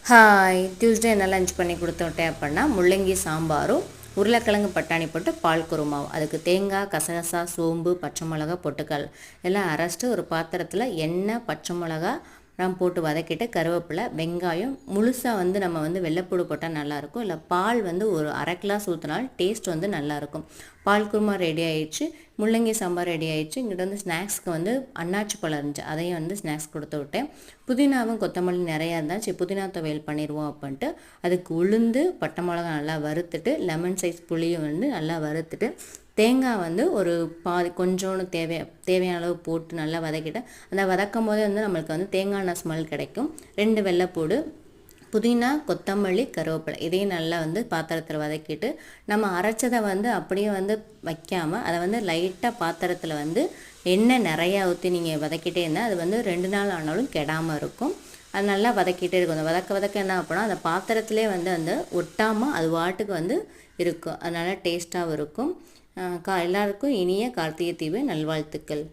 Hi Tuesday என்ன lunch பண்ணி கொடுத்துட்டேன் அப்படின்னா முள்ளங்கி சாம்பாரும் உருளைக்கிழங்கு பட்டாணி போட்டு பால் குருமாவும். அதுக்கு தேங்காய், கசகசா, சோம்பு, பச்சை மிளகா, பொட்டுக்கல் எல்லாம் அரைச்சிட்டு ஒரு பாத்திரத்தில் எண்ணெய், பச்சை மிளகா போட்டு வதக்கிட்டு கருவேப்பிலை, வெங்காயம் முழுசாக நம்ம வெள்ளைப்பூடு போட்டால் நல்லாயிருக்கும். இல்லை பால் ஒரு அரை கிளாஸ் ஊற்றினாலும் டேஸ்ட் நல்லாயிருக்கும். பால் குருமா ரெடி ஆயிடுச்சு, முள்ளங்கி சாம்பார் ரெடி ஆயிடுச்சு. இங்கிட்ட ஸ்நாக்ஸ்க்கு அன்னாச்சி பழம் இருந்துச்சு, அதையும் ஸ்நாக்ஸ் கொடுத்து விட்டேன். புதினாவும் கொத்தமல்லி நிறையா இருந்தாச்சு, புதினா துவையல் பண்ணிடுவோம் அப்படின்ட்டு அதுக்கு உளுந்து, பட்டை மிளகா நல்லா வறுத்துட்டு, லெமன் சைஸ் புளியும் நல்லா வறுத்துட்டு, தேங்காய் ஒரு பாதி கொஞ்சோன்னு தேவையான அளவு போட்டு நல்லா வதக்கிட்டு, அந்த வதக்கும் போதே நம்மளுக்கு தேங்காய் எண்ணெய் ஸ்மெல் கிடைக்கும். 2 வெள்ளைப்பூடு, புதினா, கொத்தமல்லி, கருவேப்பிலை இதையும் நல்லா பாத்திரத்தில் வதக்கிட்டு, நம்ம அரைச்சதை அப்படியே வைக்காமல் அதை லைட்டாக பாத்திரத்தில் எண்ணெய் நிறையா ஊற்றி நீங்கள் வதக்கிட்டே இருந்தால் அது 2 நாள் ஆனாலும் கெடாமல் இருக்கும். அது நல்லா வதக்கிட்டே இருக்கும். அந்த வதக்க என்ன அப்படின்னா அந்த பாத்திரத்திலே அந்த ஒட்டாமல் அது வாட்டுக்கு இருக்கும். அதனால் டேஸ்ட்டாகவும் இருக்கும். எல்லாருக்கும் இனிய கார்த்திகை தீப நல்வாழ்த்துக்கள்.